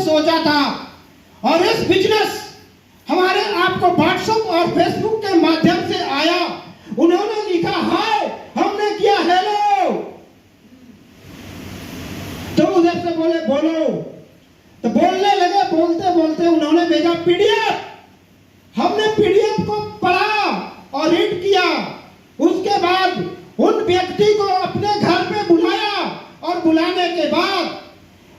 सोचा था। और इस बिजनेस हमारे आपको व्हाट्सएप और फेसबुक के माध्यम से आया। उन्होंने लिखा हाय, हमने किया हेलो, तो उधर से बोले बोलो, तो बोलने लगे। बोलते बोलते उन्होंने भेजा पीडीएफ। हमने पीडीएफ को पढ़ा और रीड किया। उसके बाद उन व्यक्ति को अपने घर पे बुलाया और बुलाने के बाद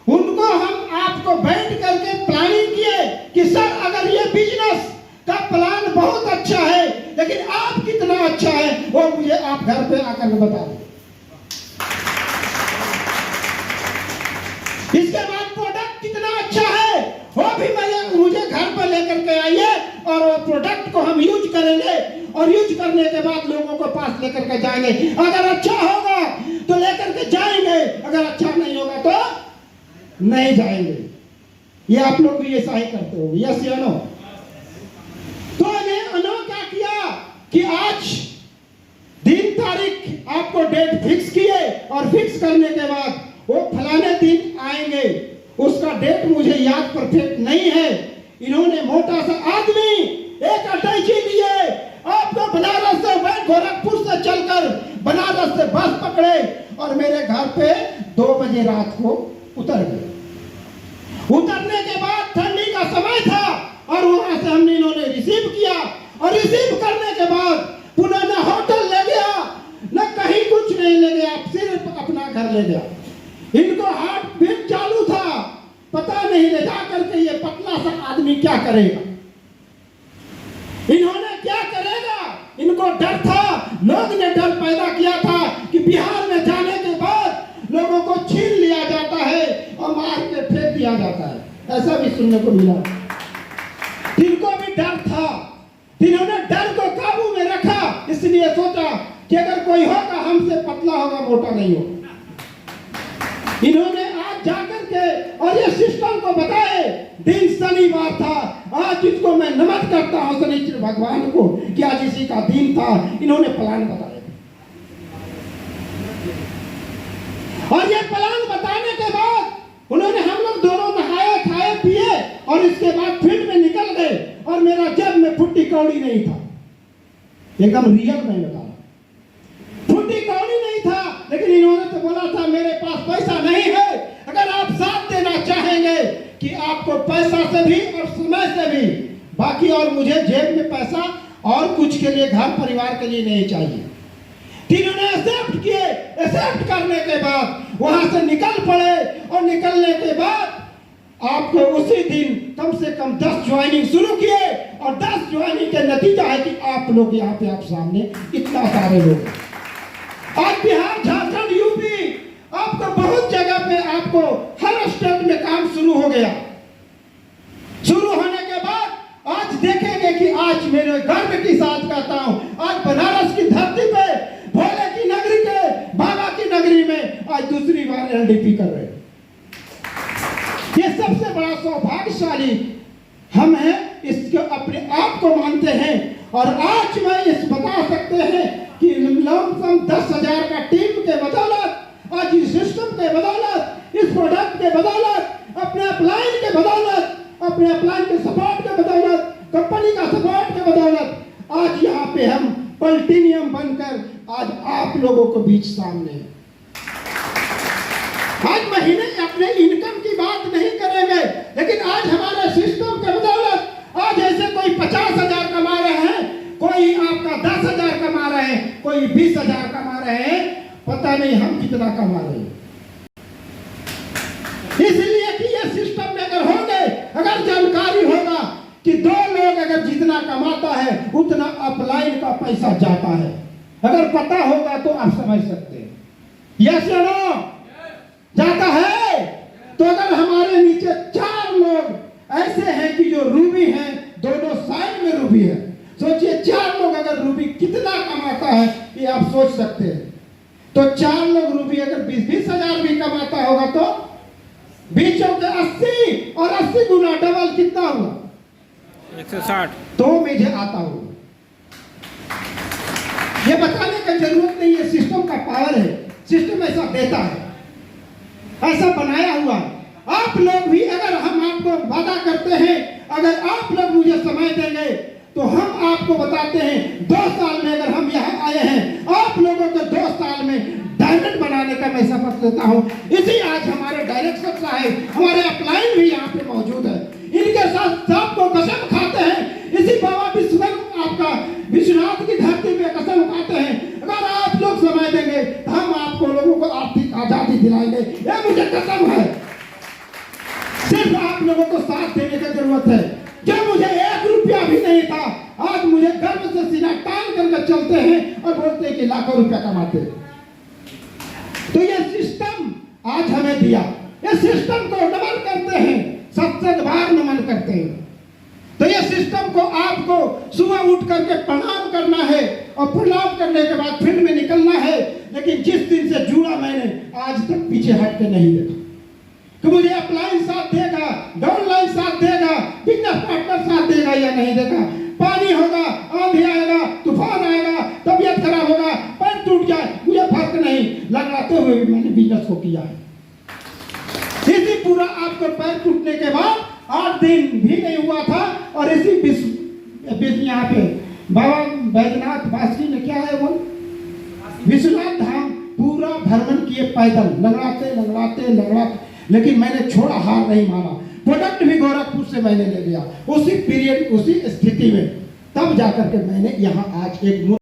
उनको हम आपको बैठ करके प्लानिंग किए कि सर अगर ये बिजनेस का प्लान बहुत अच्छा है, लेकिन आप कितना अच्छा है वो मुझे आप घर पे आकर बता दें। इसके बाद प्रोडक्ट कितना अच्छा है वो भी मुझे घर पर लेकर के आइए और वो प्रोडक्ट को हम यूज करेंगे और यूज करने के बाद लोगों को पास लेकर के जाएंगे। अगर अच्छा होगा तो लेकर के जाएंगे, अगर अच्छा नहीं होगा तो नहीं जाएंगे। ये आप लोग भी ऐसा ही करते हो, यस या नो? तो इन्होंने क्या किया कि आज दिन तारीख आपको डेट फिक्स किए और फिक्स करने के बाद वो फलाने दिन आएंगे। उसका डेट मुझे याद परफेक्ट नहीं है। इन्होंने मोटा सा आदमी एक अटैची लिए आपको बनारस से गोरखपुर से चलकर बनारस से बस पकड़े और मेरे घर पे 2 बजे रात को उतर गए। उतरने के बाद ठंडी का समय था और वहां से हमने इन्होंने रिसीव किया और रिसीव करने के बाद पुनः न होटल ले गया न कहीं कुछ नहीं ले गया, सिर्फ अपना घर ले गया। इनको हार्ट बीट चालू था, पता नहीं ले जा करके ये पतला सा आदमी क्या करेगा, इन्होंने क्या करेगा। इनको डर था, लोग ने डर पैदा किया था कि बिहार में जाने के बाद लोगों को छीन लिया जाता है और मार के फेंक दिया जाता है। ऐसा भी सुनने को मिला। इनको भी डर था, इन्होंने डर को काबू में रखा। इसलिए सोचा कि अगर कोई होगा हमसे पतला होगा, मोटा नहीं होगा। इन्होंने आज जाकर के और ये सिस्टम को बताए। दिन शनिवार था, आज इसको मैं नमन करता हूं शनिचर भगवान को कि आज इसी का दिन था। इन्होंने प्लान बताया और ये प्लान बताने के बाद उन्होंने, हम लोग दोनों नहाए खाए पिए और इसके बाद फील्ड में निकल गए और मेरा जेब में फुट्टी कौड़ी नहीं था। एकदम रियल में बता रहा, फुट्टी कौड़ी नहीं था। लेकिन इन्होंने तो बोला था मेरे पास पैसा नहीं है। अगर आप साथ देना चाहेंगे कि आपको पैसा से भी और समय से भी, बाकी और मुझे जेब में पैसा और कुछ के लिए, घर परिवार के लिए नहीं चाहिए। तीनों एक्सेप्ट किए। एक्सेप्ट करने के बाद वहां से निकल पड़े और निकलने के बाद आपको उसी दिन कम से कम 10 ज्वाइनिंग शुरू किए और 10 ज्वाइनिंग का नतीजा है कि आप लोग यहाँ पे आप सामने इतना सारे लोग। आज बिहार, झारखंड, यूपी, आपको बहुत जगह पे आपको हर स्टेट में काम शुरू हो गया। शुरू होने के बाद आज देखेंगे कि आज मेरे गर्व के साथ कहता हूं, आज बनारस की धरती पे, भोले की नगरी के, बाबा की नगरी में आज दूसरी बार एलडीपी कर रहे हैं। ये सबसे बड़ा सौभाग्यशाली हम हैं, इसको अपने आप को मानते हैं। और आज मैं इस बता सकते हैं कि लमसम 10,000 का टीम के बदौलत, आज इस सिस्टम के बदौलत, इस प्रोडक्ट के बदौलत, अपने अपलाइन के बदौलत, अपने अपलाइन के सपोर्ट के बदौलत, कंपनी का सपोर्ट के बदौलत आज यहाँ पे हम पल्टीनियम बनकर आज आप लोगों को बीच सामने हैं। आज महीने अपने इनकम की बात नहीं करेंगे, लेकिन आज हमारे सिस्टम के बदौलत आज ऐसे कोई 50,000 कमा रहे हैं, कोई आपका 10,000 कमा रहे हैं, कोई 20,000 कमा रहे हैं, पता नहीं हम कितना कमा रहे हैं। इसलिए कि ये सिस्टम में अगर होंगे, अगर जानकारी होगा कि 2 लोग अगर जितना कमाता है उतना अपलाइन का पैसा जाता है, अगर पता होगा तो आप समझ सकते हैं। यस या नो? जाता है। तो अगर हमारे नीचे 4 लोग ऐसे हैं कि जो रूबी हैं, दोनों साइड में रूबी है, सोचिए 4 लोग अगर रूबी कितना कमाता है ये आप सोच सकते हैं। तो 4 लोग रूबी अगर 20-20 हजार भी कमाता होगा तो बीचों के 80 और 80 गुना डबल कितना हुआ? 160। तो मुझे आता हूं, ये बताने की जरूरत नहीं है। सिस्टम का पावर है, सिस्टम ऐसा देता है, ऐसा बनाया हुआ। आप लोग भी अगर हम आपको वादा करते हैं अगर आप लोग मुझे समय देंगे तो हम आपको बताते हैं 2 साल में अगर हम यहाँ आए हैं आप लोगों को 2 साल में डायमंड बनाने का मैं शपथ लेता हूँ। इसी आज हमारे डायरेक्टर साहब हमारे अपलाइन भी यहाँ पे मौजूद है, इनके साथ सबको कसम खाते हैं, इसी बाबा विश्वकर्मा आपका विश्वनाथ की धरती पे कसम खाते हैं अगर आप लोग समय देंगे तो हम आपको लोगों को आर्थिक आजादी दिलाएंगे, ये मुझे कसम है। सिर्फ आप लोगों को साथ देने की जरूरत है। जब मुझे 1 रुपया भी नहीं था, आज मुझे गर्व से सीना तान करके चलते हैं और बोलते हैं कि लाखों रुपया कमाते हैं। तो ये सिस्टम आज हमें दिया, ये सिस्टम को नमन करते हैं, 7 बार नमन करते हैं। तो ये सिस्टम को आपको सुबह उठ करके प्रणाम करना है और प्रणाम करने के बाद फील्ड में निकलना है। लेकिन जिस दिन से जुड़ा मैंने आज तक पीछे हट के नहीं देखा कि मुझे अपलाइन साथ देगा, डाउनलाइन साथ देगा, बिजनेस पार्टनर साथ देगा या नहीं देगा। पानी होगा, आंधी आएगा, तूफान आएगा, तबीयत खराब होगा, पैर टूट जाए, मुझे फर्क नहीं, लगलाते हुए भी मैंने बिजनेस को किया है। इसी पूरा आपको पैर टूटने के बाद 8 दिन भी नहीं हुआ था और इसी यहाँ पे बाबा बैद्यनाथ बासुकी ने क्या है वो विश्वनाथ धाम पूरा भ्रमण किए पैदल, लगड़ाते, लेकिन मैंने छोड़ा, हार नहीं माना। प्रोडक्ट भी गोरखपुर से मैंने ले लिया उसी पीरियड, उसी स्थिति में, तब जाकर के मैंने यहाँ आज एक